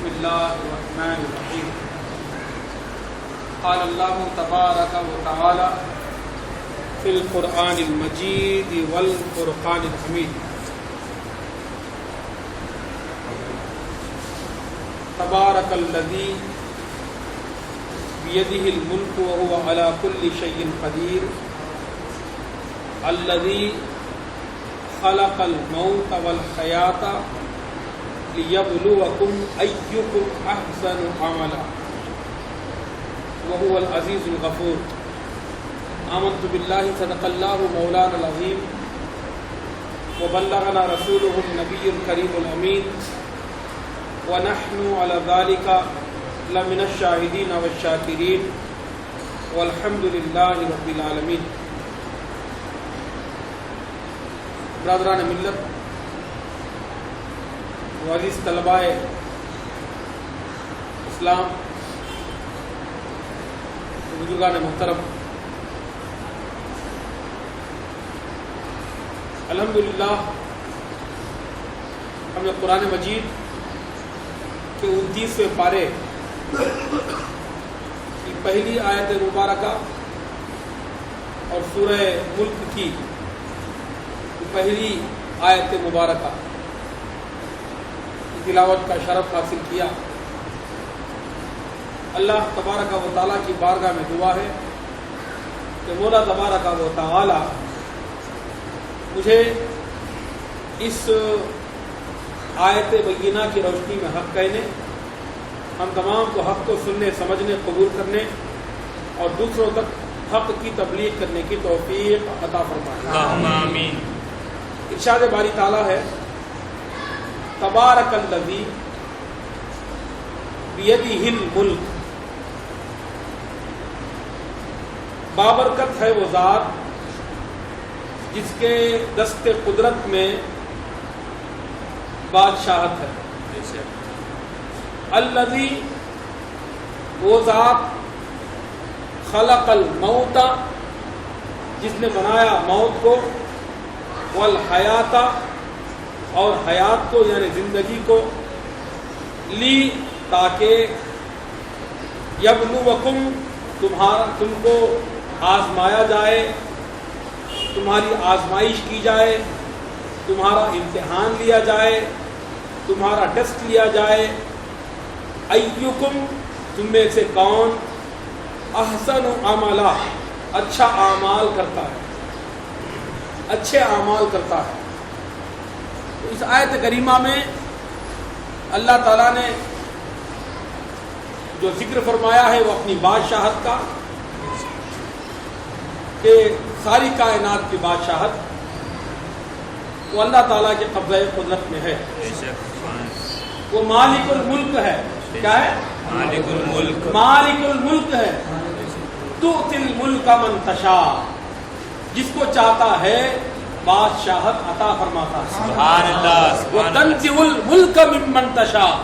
بسم الله الرحمن الرحيم. قال الله تبارك وتعالى في القرآن المجيد والفرقان الحميد. تبارك الذي بيده الملك وهو على كل شيء قدير الذي خلق الموت والحياة ليبلوكم أيكم أحسن عملا وهو العزيز الغفور. آمنت بالله صدق الله مولانا العظيم وبلغنا رسوله النبي الكريم الأمين ونحن على ذلك لمن الشاهدين والشاكرين والحمد لله رب العالمين. برادران ملت عزیز طلباء اسلام، بزرگان محترم، الحمدللہ ہم نے قرآن مجید کے 29ویں پارے کی پہلی آیت مبارکہ اور سورہ ملک کی پہلی آیت مبارکہ تلاوت کا شرف حاصل کیا. اللہ تبارک و تعالیٰ کی بارگاہ میں دعا ہے کہ مولا تبارک و تعالیٰ مجھے اس آیت بینہ کی روشنی میں حق کہنے، ہم تمام کو حق کو سننے، سمجھنے، قبول کرنے اور دوسروں تک حق کی تبلیغ کرنے کی توفیق عطا فرمائے. اللہم آمین. ارشاد باری تعالیٰ ہے تبارک الذی بیدہ الملک، بابرکت ہے وہ ذات جس کے دست قدرت میں بادشاہت ہے. الذی، وہ ذات، خلق الموت، جس نے بنایا موت کو، والحیات، اور حیات کو یعنی زندگی کو، لی، تاکہ یبلوکم، تم کو آزمایا جائے، تمہاری آزمائش کی جائے، تمہارا امتحان لیا جائے، تمہارا ٹیسٹ لیا جائے. ایکم، تم میں سے کون، احسن عملا، اچھا اعمال کرتا ہے، اچھے اعمال کرتا ہے. اس آیت کریمہ میں اللہ تعالیٰ نے جو ذکر فرمایا ہے وہ اپنی بادشاہت کا، کہ ساری کائنات کی بادشاہت وہ اللہ تعالیٰ کے قبضہ قدرت میں ہے. وہ مالک الملک ہے. کیا ہے؟ مالک الملک. مالک الملک ہے. تؤتی الملک من تشاء، جس کو چاہتا ہے بادشاہت عطا فرماتا ہے. سبحان اللہ. وَتَنزِعُ الْمُلْكَ مِمَّن تَشَاءُ،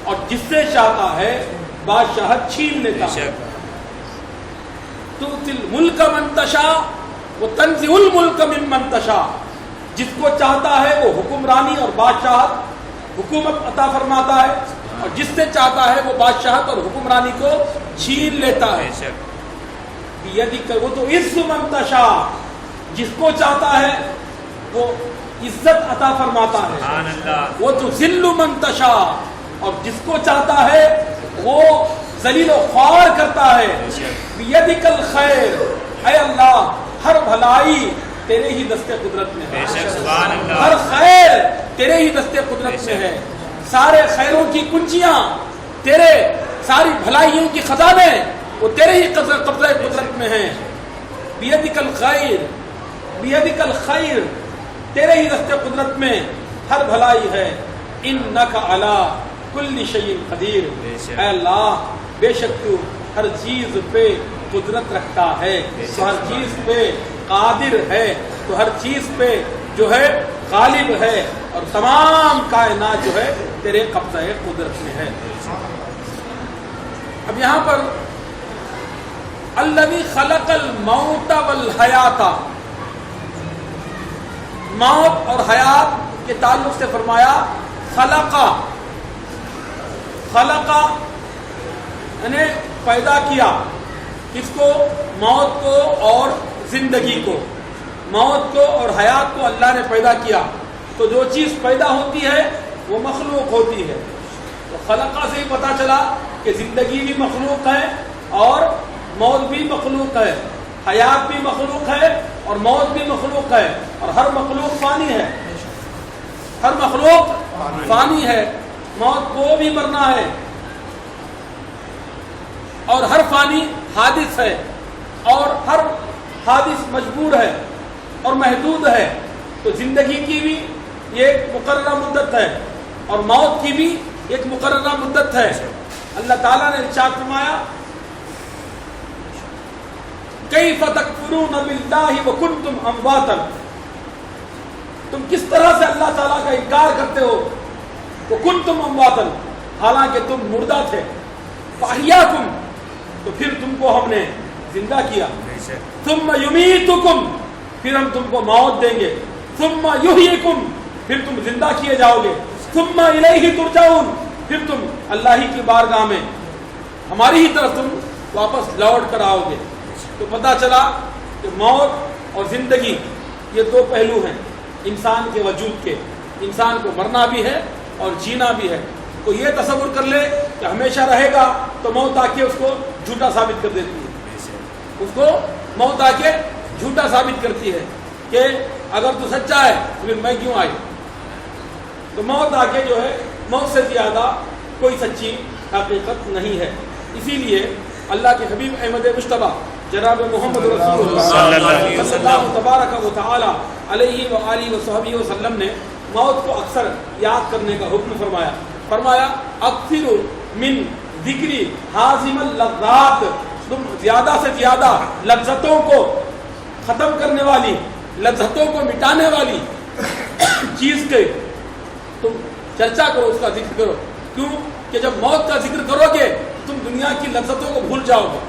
اور جس سے چاہتا ہے بادشاہت چھین لیتا ہے. تُؤْتِي الْمُلْكَ مَن تَشَاءُ وَتَنزِعُ الْمُلْكَ مِمَّن تَشَاءُ، جس کو چاہتا ہے وہ حکمرانی اور بادشاہت، حکومت عطا فرماتا ہے، اور جس سے چاہتا ہے وہ بادشاہت اور حکمرانی کو چھین لیتا ہے. بیدک، وہ تو عز من تشاء، جس کو چاہتا ہے وہ عزت عطا فرماتا ہے. وہ تو ذل من تشاء، اور جس کو چاہتا ہے وہ ذلیل و خوار کرتا ہے. بیدک الخیر، اے اللہ ہر بھلائی تیرے ہی دست قدرت میں ہے. ہر خیر تیرے ہی دست قدرت میں ہے. سارے خیروں کی کنجیاں تیرے، ساری بھلائیوں کی خزانے وہ تیرے ہی قبضہ قدرت میں ہیں. بیدک الخیر، بیدک الخیر، تیرے ہی دست قدرت میں ہر بھلائی ہے. انک علی کل شیء قدیر، اے اللہ بے شک تو ہر چیز پہ قدرت رکھتا ہے، تو ہر چیز پہ قادر ہے، تو ہر چیز پہ جو ہے غالب ہے، اور تمام کائنات جو ہے تیرے قبضہ قدرت میں ہے. اب یہاں پر الذی خلق الموت والحیات، موت اور حیات کے تعلق سے فرمایا خلق، خلقہ یعنی پیدا کیا، کس کو؟ موت کو اور زندگی کو، موت کو اور حیات کو اللہ نے پیدا کیا۔ تو جو چیز پیدا ہوتی ہے وہ مخلوق ہوتی ہے، تو خلقہ سے ہی پتہ چلا کہ زندگی بھی مخلوق ہے اور موت بھی مخلوق ہے، حیات بھی مخلوق ہے اور موت بھی مخلوق ہے، اور ہر مخلوق فانی ہے، ہر مخلوق فانی ہے، موت کو بھی مرنا ہے، اور ہر فانی حادث ہے، اور ہر حادث مجبور ہے اور محدود ہے۔ تو زندگی کی بھی یہ ایک مقررہ مدت ہے اور موت کی بھی ایک مقررہ مدت ہے۔ اللہ تعالیٰ نے ارشاد فرمایا کیف تکفرون باللہ وکنتم امواتا، تم کس طرح سے اللہ تعالیٰ کا انکار کرتے ہو، وکنتم امواتا، حالانکہ تم مردہ تھے، فاحیاکم، تو پھر تم کو ہم نے زندہ کیا، ثم یمیتکم، پھر ہم تم کو موت دیں گے، ثم یحییکم، پھر تم زندہ کیے جاؤ گے، ثم الیہ ترجعون، پھر تم اللہ ہی کی بارگاہ میں ہماری ہی طرف تم واپس لوٹ کر آؤ گے۔ تو پتہ چلا کہ موت اور زندگی یہ دو پہلو ہیں انسان کے وجود کے، انسان کو مرنا بھی ہے اور جینا بھی ہے۔ تو یہ تصور کر لے کہ ہمیشہ رہے گا تو موت آ کے اس کو جھوٹا ثابت کر دیتی ہے، اس کو موت آ کے جھوٹا ثابت کرتی ہے کہ اگر تو سچا ہے تو پھر میں کیوں آئی۔ تو موت آ کے جو ہے موت سے زیادہ کوئی سچی حقیقت نہیں ہے۔ اسی لیے اللہ کے حبیب احمد مجتبیٰ جناب محمد رسول اللہ صلی اللہ تبارک و تعالی علیہ وآلہ وصحبہ وسلم نے موت کو اکثر یاد کرنے کا حکم فرمایا۔ فرمایا اکثر من ذکری حازم اللذات، تم زیادہ سے زیادہ لذتوں کو ختم کرنے والی، لذتوں کو مٹانے والی چیز کے تم چرچا کرو، اس کا ذکر کرو۔ کیوں کہ جب موت کا ذکر کرو گے تم دنیا کی لذتوں کو بھول جاؤ گے،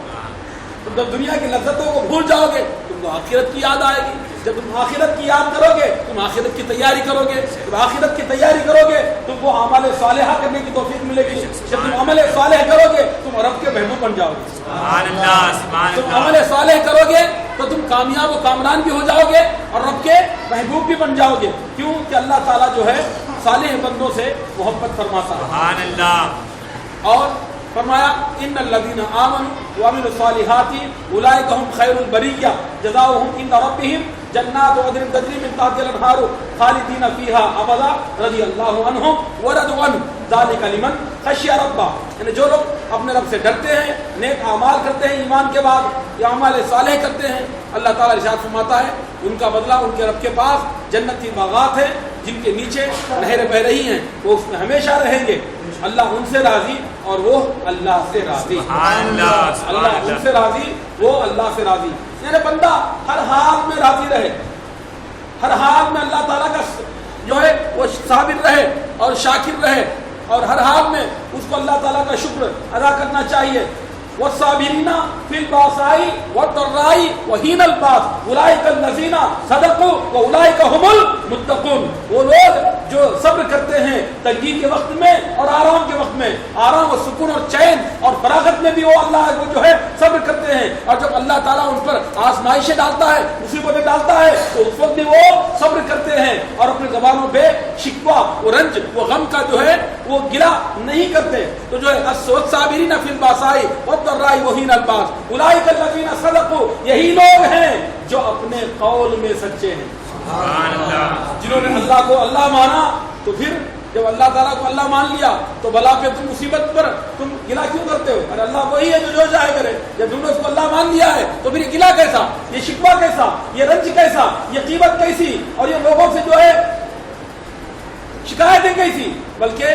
تم جب دنیا کی لذتوں کو بھول جاؤ گے تم کو آخرت کی یاد آئے گی، جب تم آخرت کی یاد کرو گے تم آخرت کی تیاری کرو گے، جب آخرت کی تیاری کرو گے تم کو اعمال صالحہ کرنے کی توفیق ملے گی، جب تم عمل صالح کرو گے تم رب کے محبوب بن جاؤ گے، تم عمل صالح کرو گے تو تم کامیاب و کامران بھی ہو جاؤ گے اور رب کے محبوب بھی بن جاؤ گے۔ کیوں کہ اللہ تعالیٰ جو ہے صالح بندوں سے محبت فرماتا ہے۔ اور فرمایا ان الذین آمنوا وعملوا الصالحات اولئک هم خیر البریہ جزاؤہم عند ربہم جنات عدن تجری من تحتها الانہار خالدین فیہا ابدا رضی اللہ عنہم ورضوا عنہ ذلک لمن خشی ربہ، یعنی جو لوگ اپنے رب سے ڈرتے ہیں، نیک اعمال کرتے ہیں ایمان کے بعد یا اعمال صالح کرتے ہیں، اللہ تعالیٰ ارشاد فرماتا ہے ان کا بدلہ ان کے رب کے پاس جنتی باغات ہیں جن کے نیچے نہریں بہ رہی ہیں، وہ اس میں ہمیشہ رہیں گے، اللہ ان سے راضی اور وہ اللہ سے راضی، اللہ ان سے راضی وہ اللہ سے راضی۔ یعنی بندہ ہر حال میں راضی رہے، ہر حال میں اللہ تعالیٰ کا جو ہے وہ صابر رہے اور شاکر رہے، اور ہر حال میں اس کو اللہ تعالیٰ کا شکر ادا کرنا چاہیے۔ والصابرین فی الباساء والضراء وحین الباس اولئک الذین صدقوا واولئک هم المتقون، وہ لوگ جو صبر کرتے ہیں تنگی کے وقت میں اور آرام کے وقت میں، آرام و سکون اور چین اور فراغت میں بھی وہ اللہ وہ جو ہے صبر کرتے ہیں، اور جب اللہ تعالیٰ ان پر آزمائشیں ڈالتا ہے، مصیبتیں ڈالتا ہے تو اس وقت بھی وہ صبر کرتے ہیں اور اپنی زبانوں پہ شکوہ و رنج و غم کا جو ہے وہ گلا نہیں کرتے۔ تو جو ہے والصابرین فی الباساء والضراء وحین الباس اولئک الذین صدقوا، یہی لوگ ہیں جو اپنے قول میں سچے ہیں، جنہوں نے اللہ کو اللہ مانا، تو پھر جب اللہ تعالیٰ کو اللہ مان لیا تو بلا پہ تم مصیبت پر تم گلا کیوں کرتے ہو؟ اور اللہ وہی ہے جو چاہے کرے، جب تم نے اس کو اللہ مان لیا ہے تو پھر یہ گلا کیسا، یہ شکوہ کیسا، یہ رنج کیسا، یہ غیبت کیسی، اور یہ لوگوں سے جو ہے شکایتیں کیسی؟ بلکہ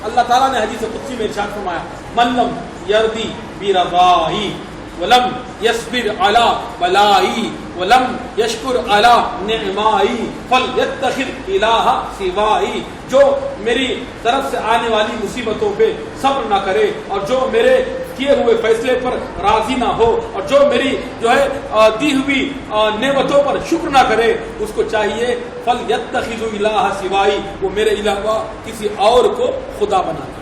اللہ تعالیٰ نے حدیث قدسی میں ارشاد فرمایا من لم یرضی برضائی ولم یصبر علی بلائی ولم یشکر علی نعمائی فلیتخذ الہ سوائی، جو میری طرف سے آنے والی مصیبتوں پہ صبر نہ کرے اور جو میرے کیے ہوئے فیصلے پر راضی نہ ہو اور جو میری جو ہے دی ہوئی نعمتوں پر شکر نہ کرے، اس کو چاہیے فلیتخذ الہ سوائی، وہ میرے علاوہ کسی اور کو خدا بنا دے۔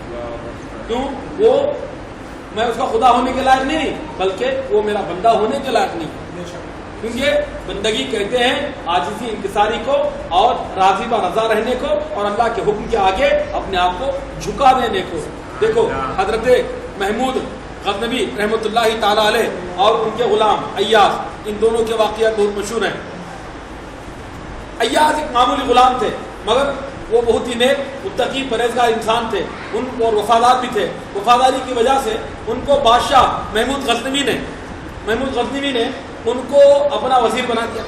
کیوں؟ وہ میں اس کا خدا ہونے کے لائق نہیں، بلکہ وہ میرا بندہ ہونے کے لائق نہیں، کیونکہ بندگی کہتے ہیں عاجزی انکساری کو اور راضی و رضا رہنے کو اور اللہ کے حکم کے آگے اپنے آپ کو جھکا دینے کو۔ دیکھو حضرت محمود غزنوی رحمۃ اللہ تعالی علیہ اور ان کے غلام ایاز، ان دونوں کے واقعات بہت مشہور ہیں۔ ایاز ایک معمولی غلام تھے، مگر وہ بہت ہی نیک متقی پرہیزگار انسان تھے، ان اور وفادار بھی تھے۔ وفاداری کی وجہ سے ان کو بادشاہ محمود غزنوی نے ان کو اپنا وزیر بنا دیا۔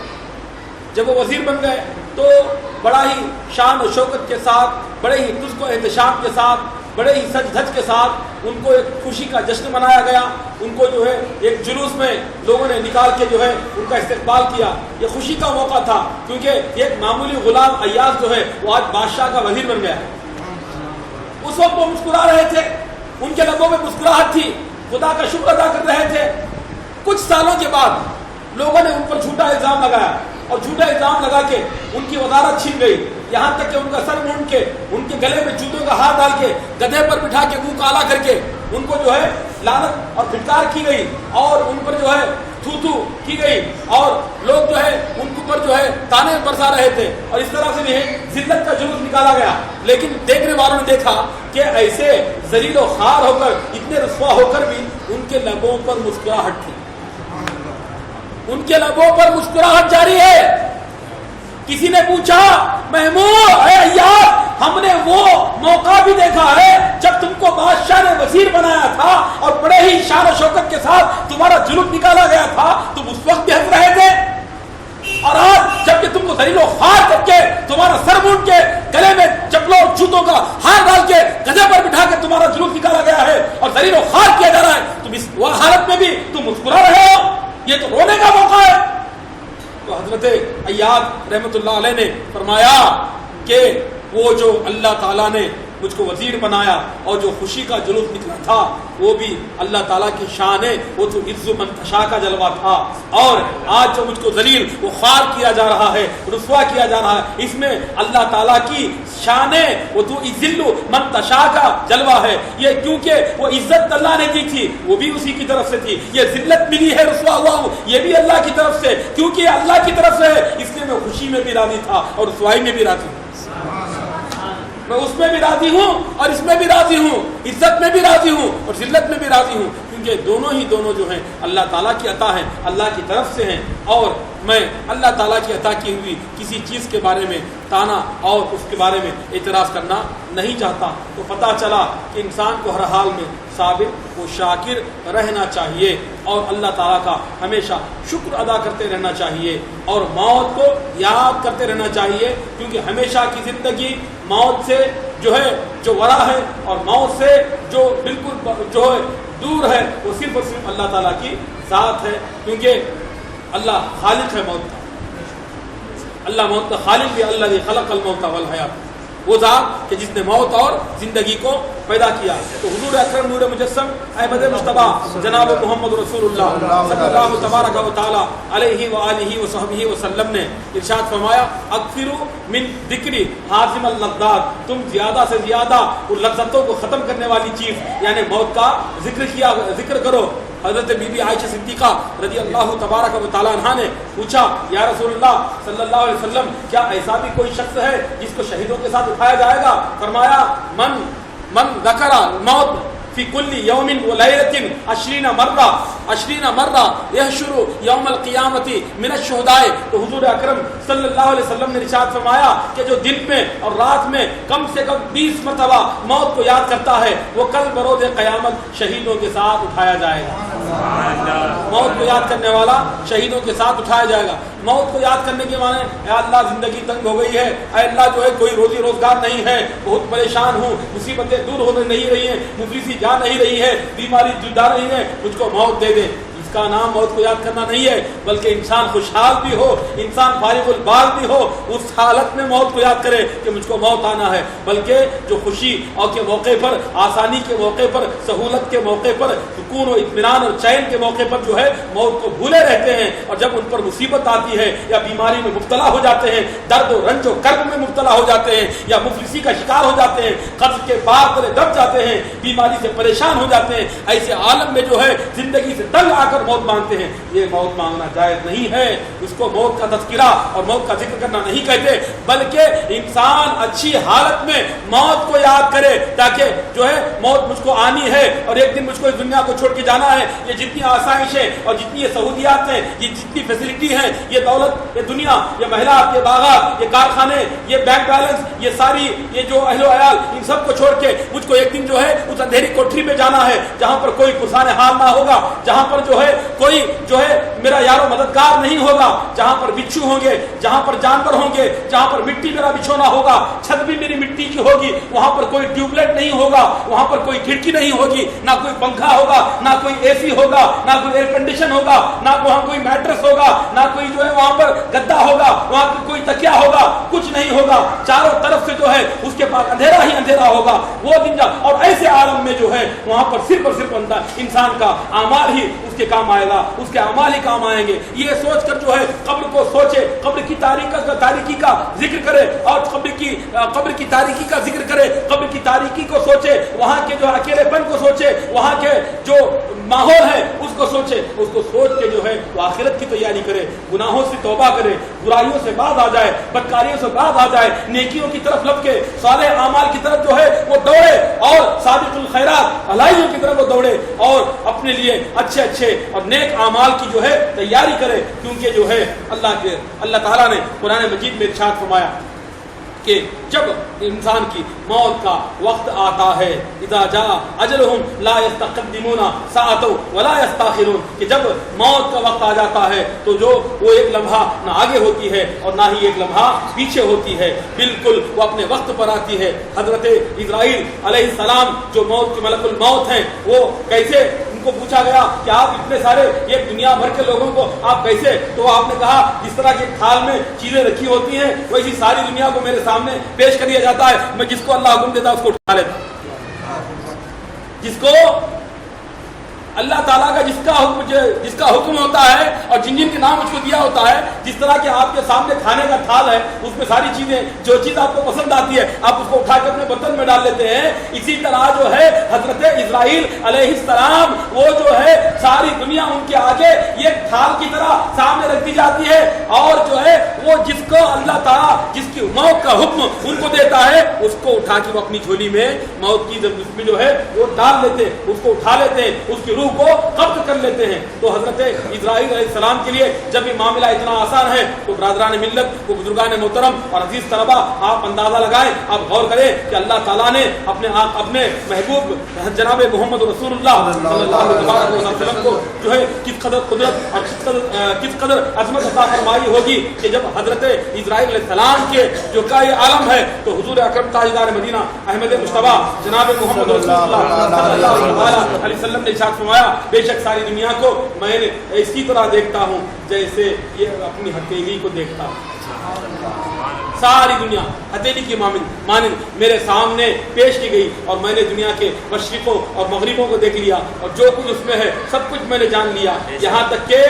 جب وہ وزیر بن گئے تو بڑا ہی شان و شوکت کے ساتھ، بڑے ہی تزک و احتشام کے ساتھ، بڑے ہی سج دھج کے ساتھ ان کو ایک خوشی کا جشن منایا گیا۔ ان کو جو ہے ایک جلوس میں لوگوں نے نکال کے جو ہے ان کا استقبال کیا۔ یہ خوشی کا موقع تھا کیونکہ ایک معمولی غلام ایاز جو ہے وہ آج بادشاہ کا وزیر بن گیا۔ اس وقت وہ مسکرا رہے تھے، ان کے لبوں میں مسکراہٹ تھی، خدا کا شکر ادا کر رہے تھے۔ کچھ سالوں کے بعد لوگوں نے ان پر جھوٹا الزام لگایا اور جھوٹا الزام لگا کے ان کی وزارت چھین گئی، یہاں تک کہ ان کا سر مونڈ کے، ان کے گلے میں جوتوں کا ہار ڈال کے، گدھے پر بٹھا کے، منہ کالا کر کے ان کو جو ہے لعنت اور پھٹکار کی گئی اور ان پر جو ہے تھو تھو کی گئی، اور لوگ جو ہے ان کے اوپر جو ہے تانے برسا رہے تھے، اور اس طرح سے بھی ذلت کا جلوس نکالا گیا۔ لیکن دیکھنے والوں نے دیکھا کہ ایسے ذلیل و خوار ہو کر، اتنے رسوا ہو کر بھی ان کے لبوں پر مسکراہٹ تھی، ان کے لبوں پر مسکراہٹ جاری ہے۔ کسی نے پوچھا محمود اے ایاز، ہم نے وہ موقع بھی دیکھا ہے جب تم کو بادشاہ نے وزیر بنایا تھا اور بڑے ہی شان و شوکت کے ساتھ تمہارا جلوس نکالا گیا تھا، تم اس وقت بھی ہنس رہے تھے، اور آج جب کہ تم کو ذلیل و خوار کر کے، تمہارا سر مونڈ کے، گلے میں چپلوں اور جوتوں کا ہار ڈال کے، گدھے پر بٹھا کے تمہارا جلوس نکالا گیا ہے اور ذلیل و خوار کیا جا رہا ہے، تم اس حالت میں بھی تم مسکرا رہے ہو، یہ تو رونے کا موقع ہے۔ تو حضرت ایاز رحمۃ اللہ علیہ نے فرمایا کہ وہ جو اللہ تعالیٰ نے مجھ کو وزیر بنایا اور جو خوشی کا جلوس نکلا تھا وہ بھی اللہ تعالیٰ کی شان ہے، وہ تو عز من تشاء کا جلوہ تھا، اور آج جو مجھ کو ذلیل و خوار کیا جا رہا ہے، رسوا کیا جا رہا ہے، اس میں اللہ تعالیٰ کی شان ہے، وہ تو عز من تشاء کا جلوہ ہے۔ یہ کیونکہ وہ عزت اللہ نے دی تھی وہ بھی اسی کی طرف سے تھی، یہ ذلت ملی ہے، رسوا ہوا ہوں یہ بھی اللہ کی طرف سے، کیونکہ یہ اللہ کی طرف سے ہے اس لیے میں خوشی میں بھی راضی تھا اور رسوائی میں بھی راضی ہوں، میں اس میں بھی راضی ہوں اور اس میں بھی راضی ہوں، عزت میں بھی راضی ہوں اور ذلت میں بھی راضی ہوں، کیونکہ دونوں جو ہیں اللہ تعالیٰ کی عطا ہیں، اللہ کی طرف سے ہیں، اور میں اللہ تعالیٰ کی عطا کی ہوئی کسی چیز کے بارے میں تانا اور اس کے بارے میں اعتراض کرنا نہیں چاہتا۔ تو پتہ چلا کہ انسان کو ہر حال میں صابر و شاکر رہنا چاہیے اور اللہ تعالیٰ کا ہمیشہ شکر ادا کرتے رہنا چاہیے اور موت کو یاد کرتے رہنا چاہیے، کیونکہ ہمیشہ کی زندگی موت سے جو ورا ہے اور موت سے جو بالکل جو ہے دور ہے وہ صرف اور صرف اللہ تعالیٰ کی ذات ہے، کیونکہ اللہ خالق ہے موت کا، اللہ موت کا خالق بھی، اللہ نے خلق الموت والحیات، وہ ذات کہ جس نے موت اور زندگی کو پیدا کیا۔ تو حضور اکرم نور مجسم احمد مصطفیٰ جناب محمد رسول اللہ صلی اللہ تبارک و تعالی علیہ وآلہ وصحبہ وسلم نے ارشاد فرمایا اکثروا من ذکری حازم اللذات، تم زیادہ سے زیادہ ان لذتوں کو ختم کرنے والی چیز یعنی موت کا ذکر کرو۔ حضرت بی بی عائشہ صدیقہ رضی اللہ تبارک و تعالی عنہا نے پوچھا یا رسول اللہ صلی اللہ علیہ وسلم کیا ایسا بھی کوئی شخص ہے جس کو شہیدوں کے ساتھ اٹھایا جائے گا؟ فرمایا من ذکر الموت فی کل یوم و لیلۃ 20 مرہ یحشر یوم القیامت من الشہداء۔ تو حضور اکرم صلی اللہ علیہ وسلم نے ارشاد فرمایا کہ جو دن میں اور رات میں کم سے کم 20 مرتبہ موت کو یاد کرتا ہے وہ کل بروز قیامت شہیدوں کے ساتھ اٹھایا جائے گا۔ موت کو یاد کرنے والا شہیدوں کے ساتھ اٹھایا جائے گا۔ موت کو یاد کرنے کے معنی اے اللہ زندگی تنگ ہو گئی ہے، اے اللہ جو ہے کوئی روزی روزگار نہیں ہے، بہت پریشان ہوں، مصیبتیں دور ہونے نہیں رہی ہیں، مفلسی جا نہیں رہی ہے، بیماری جا نہیں ہے، مجھ کو موت دے دے۔ इसका नाम मौत को याद करना नहीं है, बल्कि इंसान खुशहाल भी हो, इंसान फारिगुल बाल भी हो, उस हालत में मौत को याद करे कि मुझको मौत आना है। बल्कि जो खुशी और के मौके पर, आसानी के मौके पर, सहूलत के मौके पर, सुकून और इत्मीनान और चैन के मौके पर जो है मौत को भूले रहते हैं, और जब उन पर मुसीबत आती है या बीमारी में मुब्तला हो जाते हैं, दर्द और रंज और कर्ब में मुब्तला हो जाते हैं, या मुफलिसी का शिकार हो जाते हैं, कर्ज के पार तले दब जाते हैं, बीमारी से परेशान हो जाते हैं, ऐसे आलम में जो है जिंदगी से तंग आकर मौत मांगते हैं, ये मौत मांगना जायज नहीं है। उसको मौत का तज़किरा और मौत का जिक्र करना नहीं कहते, बल्कि इंसान अच्छी हालत में मौत को याद करे, ताकि जो है मौत मुझको आनी है और एक दिन मुझको इस दुनिया को छोड़ के जाना है। ये जितनी आसाइशें और जितनी ये सहूलियात हैं, ये जितनी फैसिलिटी हैं, ये दौलत, ये दुनिया, ये महिला, ये बागात, ये कारखाने, ये बैंक बैलेंस, ये सारी ये जो अहलो अयाल, इन सब को छोड़ के मुझको एक दिन जो है उस अंधेरी कोठरी में जाना है, जहां पर कोई कुर्साने हाल ना होगा, जहां पर जो है कोई जो है मेरा यारो मददगार नहीं होगा, जहां पर बिच्छू होंगे, जहां पर जानवर होंगे, जहां पर मिट्टी मेरा बिछोना होगा, छत भी मेरी मिट्टी की होगी, वहां पर कोई ट्यूबलाइट नहीं होगा, वहां पर कोई खिड़की नहीं होगी, ना कोई पंखा होगा, ना कोई एसी होगा, ना कोई एयर कंडीशन होगा, ना वहां कोई मैट्रेस होगा, ना कोई जो है वहां पर गद्दा होगा, वहां पर कोई तकिया होगा, कुछ नहीं होगा, चारों तरफ से जो है उसके पास अंधेरा ही अंधेरा होगा। वो दिन और ऐसे आलम में जो है वहां पर सिर्फ इंसान का अमाल ही उसके काम आएगा, उसके अमाल ही काम आएंगे। ये सोचकर जो है कब्र को सोचे, कब्र की तारीकी का जिक्र करे, और कब्र की तारीकी का जिक्र करे, कब्र की तारीकी को सोचे, वहां के जो अकेलेपन को सोचे, वहां के जो माहौल है उसको सोचे, उसको सोच के जो है वो आखिरत की तैयारी करे, गुनाहों से तौबा करे, बुराइयों से बाज आ जाए, बदकारियों से बाज आ जाए, नेकियों की तरफ लपके, सालेह आमाल की तरफ जो है वो दौड़े, और साबिकुल खैरात, भलाइयों की तरफ वो दौड़े, और अपने लिए अच्छे अच्छे और नेक आमाल की जो है तैयारी करे। क्योंकि जो है अल्लाह ताला ने कुरान मजीद में इरशाद फरमाया कि जब इंसान की मौत का वक्त आता है, इज़ा जा अजलहुम ला यस्तक़दिमूना साअतन वला यस्तअखिरून, कि जब मौत का वक्त आ जाता है तो जो वो एक लम्हा ना आगे होती है और ना ही एक लम्हा पीछे होती है, बिल्कुल वो अपने वक्त पर आती है। हजरत इज़राइल अलैहिस्सलाम जो मौत के मलकुल मौत हैं, वो कैसे, उनको पूछा गया कि आप इतने सारे ये दुनिया भर के लोगों को आप कैसे, तो आपने कहा जिस तरह के थाल में चीजें रखी होती हैं वैसी सारी दुनिया को मेरे सामने पेश कर दिया जाता है, मैं जिसको अल्लाह हुक्म देता उसको उठा लेता, जिसको अल्लाह ताला का जिसका हुक्म होता है और जिन जिन के नाम उसको दिया होता है, जिस तरह के आपके सामने खाने का थाल है उसमें सारी चीजें, जो चीज आपको पसंद आती है आप उसको उठा के अपने बर्तन में डाल लेते हैं, इसी तरह जो है हजरत इज़राइल अलैहिस्सलाम वो जो है सारी दुनिया उनके आगे एक थाल की तरह सामने रख दी जाती है, और जो है वो जिसको अल्लाह ताला जिसकी मौत का हुक्म उनको देता है उसको उठा के वो अपनी झोली में मौत की उसमें जो है वो डाल लेते, उसको उठा लेते हैं, उसकी रूह को कब्ज कर लेते हैं। तो हजरत इज़राइल अलैहिस्सलाम के लिए जब ये मामला इतना आसान है तो बरादरान मिल्लत, वो बुजुर्गान मोहतरम और अजीज तलबा, आप अंदाजा लगाएं, आप गौर करें कि अल्लाह ताला ने अपने महबूब जनाब मोहम्मद रसूलुल्लाह सल्लल्लाहु अलैहि वसल्लम को जो है किस कदर कुदरत और किस कदर अजमत अता फरमाई होगी कि जब हजरत इज़राइल अलैहिस्सलाम के जो का ये आलम है तो हुजूर अकरम ताजदार मदीना अहमद मुस्तफा जनाब मोहम्मद रसूलुल्लाह सल्लल्लाहु अलैहि वसल्लम ने इरशाद फरमाया, बेशक सारी दुनिया को मैंने इसी तरह देखता हूं जैसे ये अपनी हथेली को देखता हूं। सारी दुनिया हथेली की मानिंद मेरे सामने पेश की गई, और मैंने दुनिया के मशरिकों और मगरिबों को देख लिया, और जो कुछ उसमें है सब कुछ मैंने जान लिया, यहाँ तक के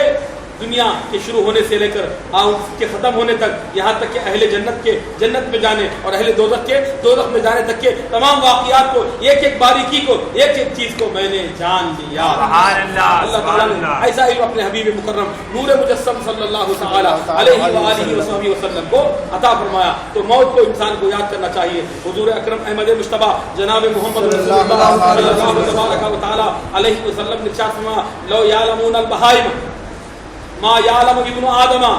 दुनिया के शुरू होने से लेकर उसके खत्म होने तक, यहाँ तक कि अहले जन्नत के जन्नत में जाने और अहले दोज़ख के दोज़ख में जाने तक के तमाम वाक़ियात को, एक एक बारीकी को, एक एक चीज को मैंने जान लिया। अल्लाह ताला ने ऐसा ही अपने हबीब मुकर्रम नूर मुजस्सम सल्लल्लाहु तआला अलैहि व आलिहि वसल्लम को अता फरमाया। तो मौत को इंसान को याद करना चाहिए। हुजूर अकरम अहमद मुस्तफा जनाब मोहम्मद रसूलुल्लाह सल्लल्लाहु तआला अलैहि वसल्लम ने इरशाद फरमाया, लौ यालमून अल बहाइम मा यालम इब्नु आदमा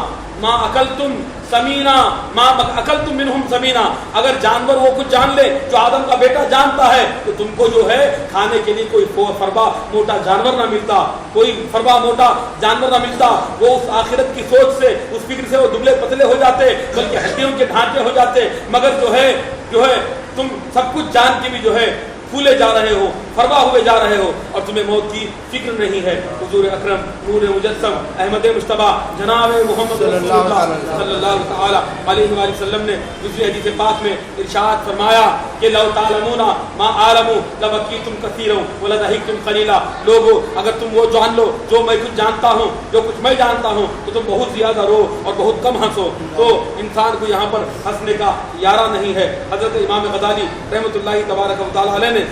मा अकलतुम समीना मा अकलतुम मिनहुम समीना, अगर जानवर वो कुछ जान ले जो आदम का बेटा जानता है तो तुमको जो है खाने के लिए कोई फरबा मोटा जानवर ना मिलता, कोई फरबा मोटा जानवर ना मिलता। वो उस आखिरत की सोच से, उस फिक्र से वो दुबले पतले हो जाते, बल्कि हड्डियों के ढांचे हो जाते। मगर जो है तुम सब कुछ जान के भी जो है फूले जा रहे हो, फरवा हुए जा रहे हो और तुम्हें मौत की फिक्र नहीं है। हुजूर अकरम नूर मुजस्सम अहमद मुश्तबा जनाब मोहम्मद सल्लल्लाहु तआला अलैहि वसल्लम ने दूसरी हदीस पाक में इरशाद फरमाया कि लौ तालमूना मा आलमू लबकीतुम कसीरन व लदहिकतुम कलीला। लोगो अगर तुम वो जान लो जो मैं कुछ जानता हूँ, जो कुछ मैं जानता हूँ, तो तुम बहुत ज्यादा रो और बहुत कम हंसो। तो इंसान को यहाँ पर हंसने का यारा नहीं है। हजरत इमाम गज़ाली रहमतुल्लाहि तबारक व तआला अलैह ने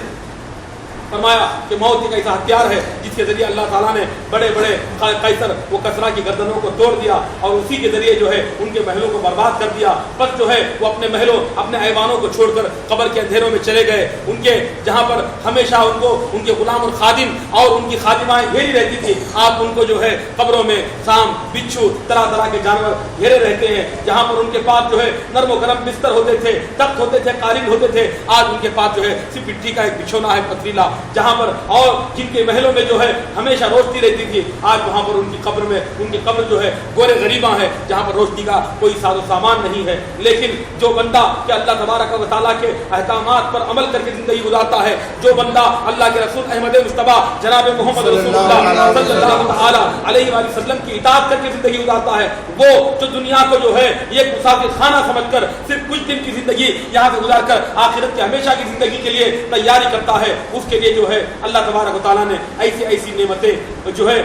फरमाया कि मौत एक ऐसा हथियार है जिसके जरिए अल्लाह ताला ने बड़े बड़े कैसर वो कसरा की गर्दनों को तोड़ दिया और उसी के जरिए जो है उनके महलों को बर्बाद कर दिया। बस जो है वो अपने महलों अपने ऐवानों को छोड़कर कब्र के अंधेरों में चले गए। उनके जहाँ पर हमेशा उनको उनके गुलाम और खादिम और उनकी खादिमाएं घेरी रहती थी, आप उनको जो है कब्रों में सांप बिच्छू तरह तरह के जानवर घेरे रहते हैं। जहाँ पर उनके पास जो है नर्म गरम बिस्तर होते थे, तख्त होते थे, कालीन होते थे, आज उनके पास जो है सिर्फ मिट्टी का एक बिछोना है पथरीला। जहाँ पर और जिनके महलों में जो है हमेशा रोशनी रहती थी, आज वहाँ पर उनकी कब्र जो है गोरे गरीबा है, जहाँ पर रोशनी का कोई साजो सामान नहीं है। लेकिन जो बंदा कि अल्लाह तबारक व तआला के अहकामात पर अमल करके जिंदगी गुजारता है, जो बंदा अल्लाह के रसूल अहमद मुस्तफा जनाब मोहम्मद रसूलुल्लाह सल्लल्लाहु तआला अलैहि वसल्लम की इताअत करके जिंदगी गुजारता है, वो जो दुनिया को जो है एक मुसाफिर खाना समझकर सिर्फ कुछ दिन की जिंदगी यहाँ से गुजारकर आखिरत की हमेशा की जिंदगी के लिए तैयारी करता है, उसके लिए जो है अल्लाह तबारक व तआला ने ऐसी ऐसी नेमतें जो है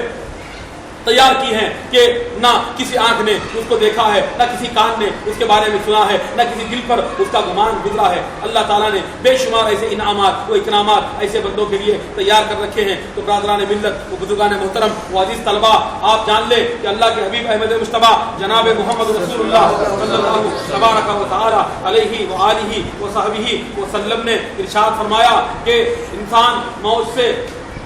तैयार की हैं कि ना किसी आंख ने उसको देखा है, ना किसी कान ने उसके बारे में सुना है, ना किसी दिल पर उसका गुमान गुजरा है। अल्लाह ताला ने बेशुमार ऐसे इनामात व इकरामात ऐसे बंदों के लिए तैयार कर रखे हैं। तो ब्रादरान मिल्लत व बुजुर्गान मोहतरम व अजीज तलबा, आप जान ले कि अल्लाह के हबीब अहमद मुस्तफा जनाब मोहम्मद रसूलुल्लाह सल्लल्लाहु तबारक व तआला अलैहि व आलिहि व सहबिहि व सल्लम ने इरशाद फरमाया कि इंसान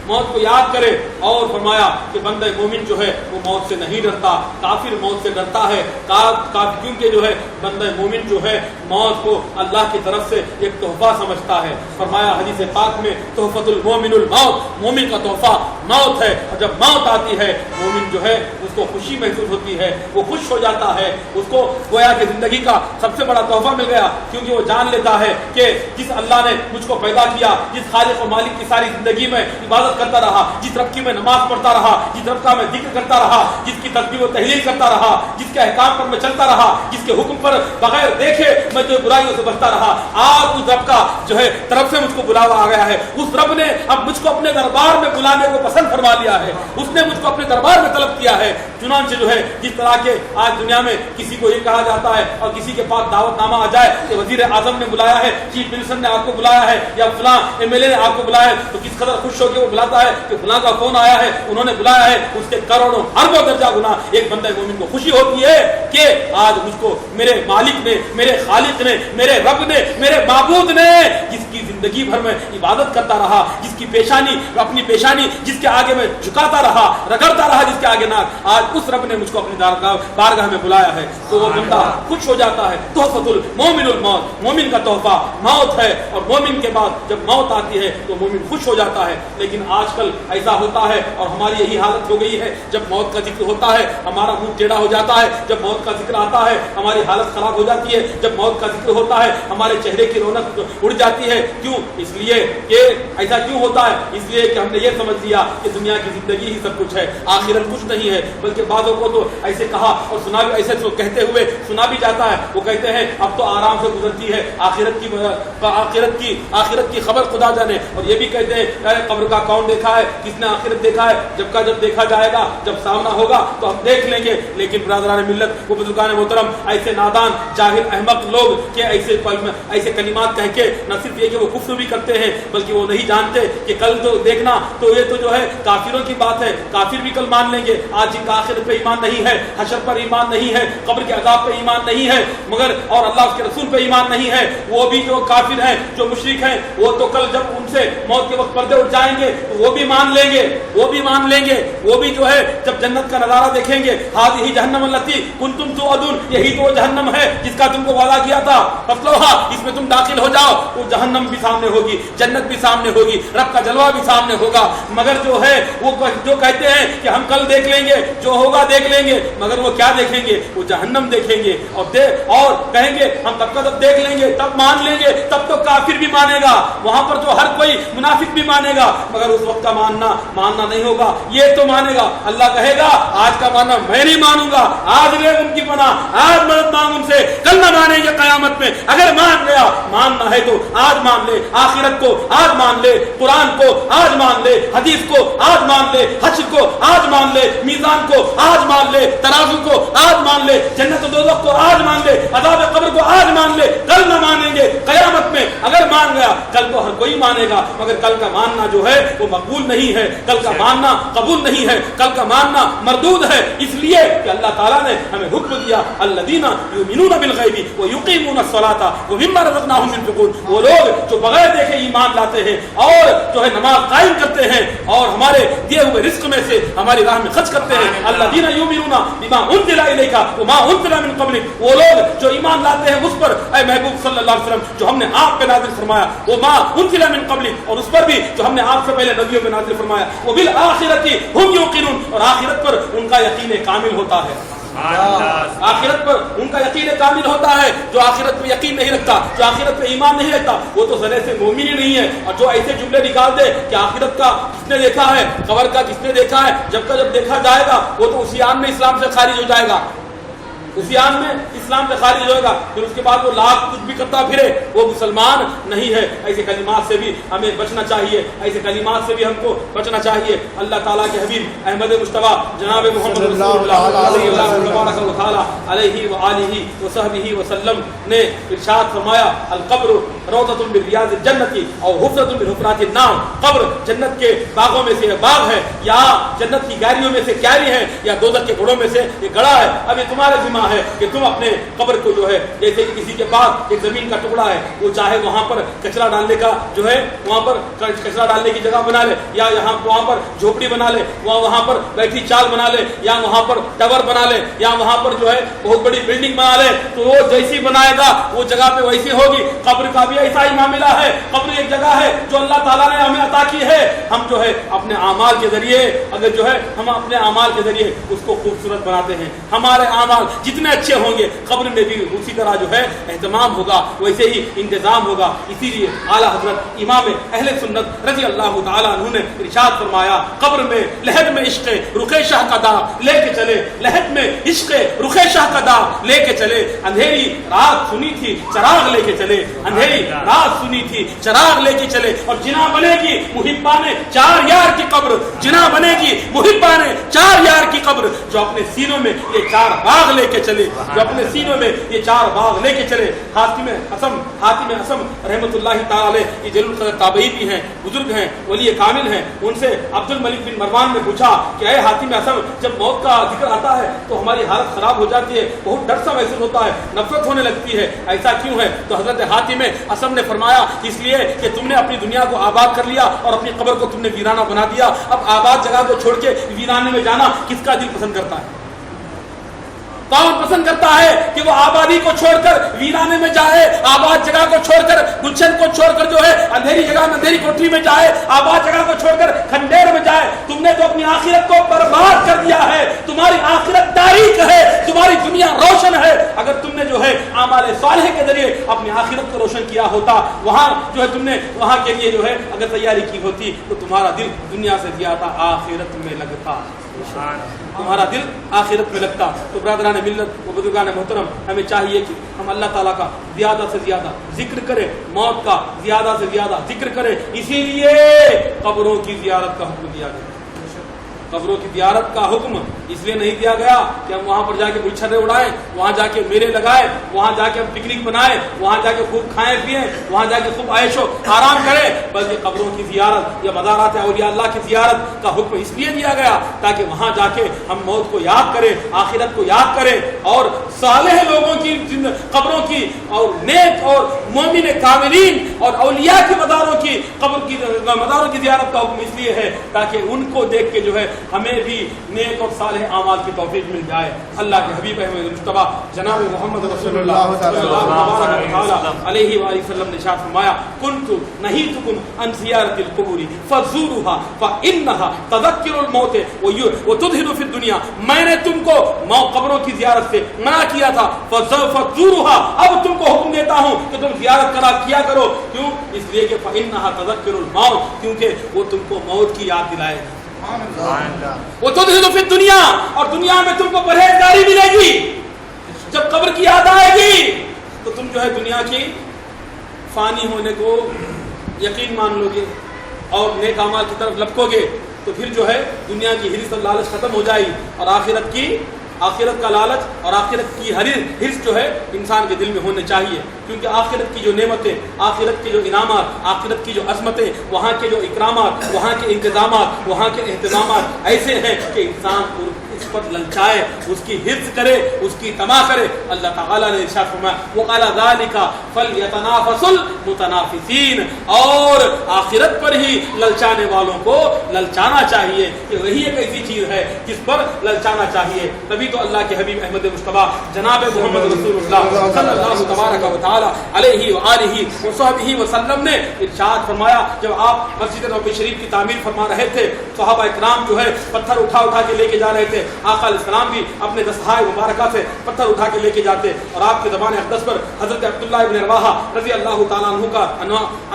मौत को याद करे और फरमाया कि बंदे मोमिन जो है वो मौत से नहीं डरता, काफिर मौत से डरता है। क्योंकि जो है बंदे मोमिन जो है मौत को अल्लाह की तरफ से एक तोहफा समझता है। फरमाया हदीस पाक में तोहफतुल मोमिनुल मौत, मोमिन का तोहफा मौत है। और जब मौत आती है मोमिन जो है उसको खुशी महसूस होती है, वो खुश हो जाता है, उसको गोया कि जिंदगी का सबसे बड़ा तोहफा मिल गया, क्योंकि वो जान लेता है कि जिस अल्लाह ने मुझको पैदा किया, जिस खालिक और मालिक की सारी जिंदगी में इबादत करता रहा, जिस रब की मैं नमाज पढ़ता रहा, जिस रब का मैं जिक्र करता रहा, जिसकी तस्बीह व तहलील करता रहा, जिसके अहकाम पर मैं चलता रहा, जिसके हुक्म पर बगैर देखे मैं जो बुराइयों से बचता रहा, आज उस रब का जो है तरफ से मुझको बुलावा आ गया है। उस रब ने अब मुझको अपने दरबार में बुलाने को पसंद फरमा लिया है, उसने मुझको अपने दरबार में तलब किया है। चुनांचे जो है जिस तरह के आज दुनिया में किसी को ये कहा जाता है और किसी के पास दावतनामा आ जाए कि वजीर आजम ने बुलाया है, चीफ मिनिस्टर ने आपको बुलाया है या फलां एमएलए ने आपको बुलाया है, तो किस कदर खुश होकर वो बुलाता है कि फलां का फोन आया है, उन्होंने बुलाया है। उसके करोड़ों अरबों दर्जा गुना एक बंदे मोमिन को खुशी होती है कि आज मुझको मेरे मालिक ने, मेरे खालिक ने, मेरे रब ने, मेरे माबूद ने जिसकी जिंदगी भर में इबादत करता रहा, जिसकी पेशानी अपनी पेशानी जिसके आगे में झुकाता रहा, रगड़ता रहा जिसके आगे नाक, आज उस रब ने मुझको अपनी बारगाह में बुलाया है, तो वो बंदा खुश हो जाता है। तोहफतुल मोमिनुल मौत, मोमिन का तोहफा मौत है। और मोमिन के बाद जब मौत आती है तो मोमिन खुश हो जाता है। लेकिन आजकल ऐसा होता है और हमारी यही हालत हो गई है, जब मौत का जिक्र होता है हमारा मुंह टेढ़ा हो जाता है, जब मौत का जिक्र आता है हमारी हालत खराब हो जाती है, जब मौत का जिक्र होता है हमारे चेहरे की रौनक उड़ जाती है। क्यों? इसलिए कि ऐसा क्यों होता है? इसलिए कि हमने ये समझ लिया कि दुनिया की जिंदगी ही सब कुछ है, आखिरत कुछ नहीं है। बल्कि बादों को तो ऐसे कहा और सुना भी, ऐसे तो कहते हुए सुना भी जाता है। वो कहते हैं अब तो आराम से गुजरती है आखिरत की खबर खुदा जाने। और ये भी कहते हैं कब्र का कौन देखा है, किसने आखिरत देखा है, जब देखा जाएगा, जब सामना होगा तो हम देख लेंगे। लेकिन ब्रादरान मिल्लत वो बुजुर्गान मोहतरम ऐसे नादान जाहिल अहमक लोग के ऐसे कलिमात कह के न सिर्फ ये कि वो कुफ्र भी करते हैं बल्कि वो नहीं जानते कि कल तो देखना तो ये तो जो है काफिरों की बात है, काफिर भी कल मान लेंगे। आज जिनका आखिरत पे ईमान नहीं है, हशर पर ईमान नहीं है, कब्र के अजाब पे ईमान नहीं है, मगर और अल्लाह के रसूल पे ईमान नहीं है, वो भी जो काफिर हैं, जो मुशरिक हैं, वो तो कल जब उनसे मौत के वक्त पर्दे उठ जाएंगे तो वो भी मान लेंगे, वो भी मान लेंगे, वो भी जो है जब जन्नत का नजारा देखेंगे, हाज़िही जहन्नम अल्लती कुंतुम तुअदून, यही तो जहन्नम है जिसका तुमको वादा किया था, फस्लौहा, इसमें तुम दाखिल हो जाओ। वो जहन्नम भी सामने होगी, जन्नत भी सामने होगी, रब का जलवा भी सामने होगा। मगर जो है वो जो कहते हैं कि हम कल देख लेंगे, जो होगा देख लेंगे, मगर वो क्या देखेंगे? वो जहन्नम देखेंगे और कहेंगे हम तब का तब देख लेंगे, तब मान लेंगे। तब तो काफिर भी मानेगा, वहां पर जो हर कोई मुनाफिक भी मानेगा, मगर उस वक्त का मानना नहीं होगा। ये तो मानेगा, अल्लाह कहेगा आज का मानना मैं नहीं मानूंगा, आज ले उनकी पनाह, आज मदद मांग उनसे, कल न मानेंगे कयामत में। अगर मान गया, मानना है तो आज मान ले, आखिरत को आज मान ले, कुरान को आज मान ले, हदीस को आज मान ले, हश्र को आज मान ले, मीज़ान को आज मान ले, तराजू को आज मान ले, जन्नत और दोज़ख को आज मान ले, अज़ाब कब्र को आज मान ले, कल न मानेंगे कयामत में। अगर मान गया, कल को हर कोई मानेगा, मगर कल का मानना जो है वो मकबूल नहीं है, कल का मानना कबूल नहीं है, कल का मानना मरदूद है। इसलिए कि अल्लाह ताला ने हमें हुक्म दिया, अल्लज़ीना युमिनूना बिल गैबी व युकीमूना अस्सलाता व मिम्मा रज़क़नाहुम युनफ़िक़ून, वो लोग जो बगैर देखे ईमान लाते हैं और जो है नमाज कायम करते हैं और हमारे दिए हुए रिस्क में से हमारी राह में खर्च करते हैं। अल्लज़ीना युमिनूना बिमा उनज़िला इलैका व मा उनज़िला मिन क़ब्लिक, वो लोग जो ईमान लाते हैं उस पर, ऐ महबूब सल्लल्लाहु अलैहि वसल्लम, जो हमने आप पे नाज़िल फरमाया, वो मा उनज़िला मिन क़ब्लिक, और उस पर भी जो हमने आपसे पहले नबियों पे नाज़िल फरमाया, वो बिल आखिरती हुम युक़िनून, और आखिरत पर उनका यकीन कामिल होता है। आखिरत पर उनका यकीन कामिल होता है। जो आखिरत पे यकीन नहीं रखता, जो आखिरत पे ईमान नहीं रखता, वो तो ज़रे से मोमिन ही नहीं है। और जो ऐसे जुमले निकाल दे कि आखिरत का किसने देखा है, कब्र का किसने देखा है, जब का जब देखा जाएगा वो तो उसी आन में इस्लाम से खारिज हो जाएगा, उसी आन में इस्लाम से खारिज होगा। फिर उसके बाद वो लाख कुछ भी करता फिरे, वो मुसलमान नहीं है। ऐसे कलिमात से भी हमें बचना चाहिए, ऐसे कलिमात से भी हमको बचना चाहिए। अल्लाह ताला के हबीब अहमद मुश्तबा जनाब मोहम्मद रसूलुल्लाह अलैहि व आलिहि व सहबिहि वसल्लम ने इरशाद फरमाया, अल कब्र रौज़तुन मिन रियाज़िल जन्नति और हुफ़रतुन मिन हुफ़रातिन नार, कब्र जन्नत के बागों में से बाग है, या जन्नत की क्यारियों में से क्यारी है, या दोज़ख के घड़ों में से एक गड़ा है। अब ये तुम्हारे जिम्मा है कि तुम अपने कब्र को जो है, जैसे कि किसी के पास एक जमीन का टुकड़ा है, वो चाहे वहां पर कचरा डालने का जो है, वहां पर कचरा डालने की जगह बना ले, या वहां पर झोपड़ी बना ले, वहां पर बैठी चाल बना ले, या वहां पर टावर बना ले, या वहां पर जो है बहुत बड़ी बिल्डिंग बना ले, तो वो जैसी बनाएगा वो जगह पे वैसी होगी। कब्र का भी ऐसा ही मामला है। कब्र एक जगह है जो अल्लाह ताला ने हमें अता की है। हम जो है अपने आमाल के जरिए, अगर जो है हम अपने आमाल के जरिए उसको खूबसूरत बनाते हैं, हमारे आमाल जितने अच्छे होंगे, कब्र में भी उसी तरह जो है एहतमाम होगा, वैसे ही इंतजाम होगा। इसीलिए आला हजरत इमाम अहले सुन्नत रज़ी अल्लाह ताला अन्हु ने इरशाद फरमाया, कब्र में लहद में इश्क़े रुखे शाह का दाग लेके चले, लहद में इश्क़े रुखे शाह का दाग लेके चले। अंधेरी रात सुनी थी चराग लेके चले, अंधेरी रात सुनी थी चराग लेके चले। और जिना बनेगी मुहिब्बाने चार यार की कब्र, जिना बनेगी मुहिब्बाने चार यार की कब्र, जो अपने सीनों में ये चार बाग लेके चले, जो अपने सीनों में ये चार बाग लेके चले। हातिम असम रहमतुल्लाहि ताला अलैह, ये जलील क़द्र ताबई भी हैं, बुजुर्ग हैं, वली कामिल हैं। उनसे अब्दुल मलिक बिन मरवान ने पूछा कि ऐ हातिम असम, जब मौत का जिक्र आता है तो हमारी हालत खराब हो जाती है, बहुत डर सा महसूस होता है, नफरत होने लगती है, ऐसा क्यों है? तो हजरत हातिम असम ने फरमाया, इसलिए कि तुमने अपनी दुनिया को आबाद कर लिया और अपनी कब्र को तुमने वीराना बना दिया। अब आबाद जगह को छोड़ के वीराने में जाना किसका दिल पसंद करता है? कौन पसंद करता है कि वो आबादी को छोड़कर वीराने में जाए, आबाद जगह को छोड़कर, गुलशन को छोड़कर जो है अंधेरी जगह में, अंधेरी कोठरी में जाए, आबाद जगह को छोड़कर खंडेर में जाए? तुमने तो अपनी आखिरत को बर्बाद कर दिया है। तुम्हारी आखिरत तारीक है, तुम्हारी दुनिया रोशन है। अगर तुमने जो है आमाल सालेह के जरिए अपनी आखिरत को रोशन किया होता, वहां जो है तुमने वहां के लिए जो है अगर तैयारी की होती, तो तुम्हारा दिल दुनिया से ज्यादा आखिरत में लगता, तुम्हारा दिल आखिरत में लगता। तो ब्रदरान मिल्लत व बुजुर्गान मोहतरम, हमें चाहिए कि हम अल्लाह ताला का ज्यादा से ज्यादा जिक्र करें, मौत का ज्यादा से ज्यादा जिक्र करें। इसीलिए कब्रों की ज़ियारत का हुक्म दिया गया। قبروں کی زیارت کا حکم اس لیے نہیں دیا گیا کہ ہم وہاں پر جا کے گلچھرے اڑائیں، وہاں جا کے میلے لگائیں، وہاں جا کے ہم پکنک بنائیں، وہاں جا کے خوب کھائیں پیئیں، وہاں جا کے خوب عیش و آرام کریں، بلکہ قبروں کی زیارت یا مزارات اولیاء اللہ کی زیارت کا حکم اس لیے دیا گیا تاکہ وہاں جا کے ہم موت کو یاد کریں، آخرت کو یاد کریں، اور صالح لوگوں کی قبروں کی اور نیک اور مومن کاملین اور اولیاء کی مزاروں کی مزاروں کی زیارت کا حکم اس لیے ہے تاکہ ان کو دیکھ کے جو ہے ہمیں بھی نیک اور صالح اعمال کی توفیق مل جائے۔ اللہ کے حبیب احمد مصطفیٰ جناب محمد رسول اللہ صلی اللہ علیہ وآلہ وسلم نے ارشاد فرمایا کنت نہیتکم عن زیارت القبور فزورها فانها تذکر الموت وتدہن فی الدنیا، میں نے تم کو قبروں کی زیارت سے منع کیا تھا، فزورها اب تم کو حکم دیتا ہوں کہ تم زیارت کیا کرو، کیوں؟ اس لیے کہ فانها تذکر الموت، کیونکہ وہ تم کو موت کی یاد دلائے گا، وہ تو فی الدنیا، اور دنیا میں تم کو پرہیزگاری ملے گی۔ جب قبر کی یاد آئے گی تو تم جو ہے دنیا کی فانی ہونے کو یقین مان لو گے اور نیک اعمال کی طرف لپکو گے، تو پھر جو ہے دنیا کی حرص اور لالچ ختم ہو جائے گی، اور آخرت کا لالچ اور آخرت کی حرص جو ہے انسان کے دل میں ہونے چاہیے، کیونکہ آخرت کی جو نعمتیں، آخرت کے جو انعامات، آخرت کی جو عظمتیں، وہاں کے جو اکرامات، وہاں کے انتظامات، وہاں کے اہتمامات ایسے ہیں کہ انسان اس پر للچائے، اس کی حرص کرے، اس کی طمع کرے۔ اللہ تعالیٰ نے ارشاد فرمایا وَقَالَ ذَلِكَ فَلْيَتَنَافَسُ الْمُتَنَافِسِينَ، اور آخرت پر ہی للچانے والوں کو للچانا چاہیے، کہ وہی ایک ایسی چیز ہے جس پر للچانا چاہیے۔ تبھی تو اللہ کے حبیب احمد مصطفیٰ جناب محمد رسول اللہ صلی اللہ تبارک و تعالی علیہ وآلہ وصحبہ وسلم نے ارشاد فرمایا، جب آپ مسجد نبوی شریف کی تعمیر فرما رہے تھے، صحابہ اکرام جو ہے پتھر اٹھا کے لے کے جا رہے تھے، آقا علیہ السلام بھی اپنے دستہائے مبارکہ سے پتھر اٹھا کے لے کے جاتے، اور آپ کے زبان اقدس پر حضرت عبداللہ ابن رواحہ رضی اللہ تعالیٰ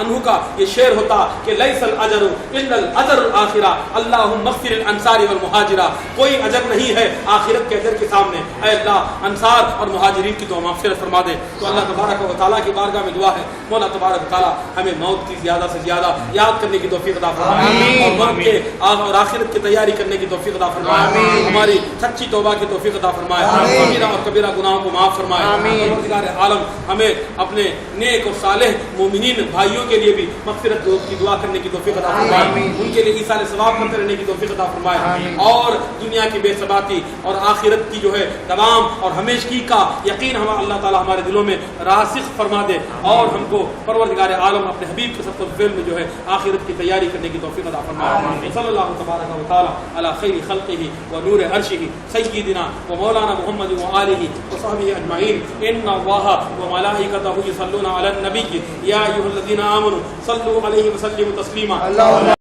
عنہ کا یہ شعر ہوتا کہ لیس الاجر الا الاجر الاخرہ اللہم اغفر الانصار والمہاجرہ، کوئی اجر نہیں ہے آخرت کے اجر کے سامنے، اے اللہ انصار اور مہاجرین کی تو مغفرت فرما دے۔ تو اللہ تبارک و تعالیٰ کی بارگاہ میں دعا ہے، مولا تبارک و تعالیٰ ہمیں موت کی زیادہ سے زیادہ یاد کرنے کی توفیق عطا فرمائے، اور موت کے اور آخرت کی تیاری کرنے کی توفیق عطا فرمائے، ہماری سچی توبہ کی توفیق عطا فرمائے، صغیرہ اور کبیرہ گناہوں کو معاف فرمائے۔ پروردگار عالم ہمیں اپنے نیک اور صالح مومنین بھائیوں کے لیے بھی مغفرت کی دعا کرنے کی توفیق عطا فرمائے، ان کے لیے ایثار ثواب کرتے رہنے کی توفیق عطا فرمائے، اور دنیا کی بے ثباتی اور آخرت کی جو ہے دوام اور ہمیشگی کا یقین اللہ تعالیٰ ہمارے دلوں میں راسخ فرما دے، اور ہم کو پروردگار عالم اپنے حبیب کے صدقہ الفعل میں جو ہے آخرت کی تیاری کرنے کی توفیق عطا فرمائے۔ صلی اللہ تبارک و تعالی علی خیر خلقہ و نور عرشہ سیدنا و مولانا محمد و آلہ و صحبہ اجمعین۔ ان اللہ و ملائکتہ یصلون علی النبی یا ایھا الذین آمنوا صلوا علیہ وسلموا تسلیما۔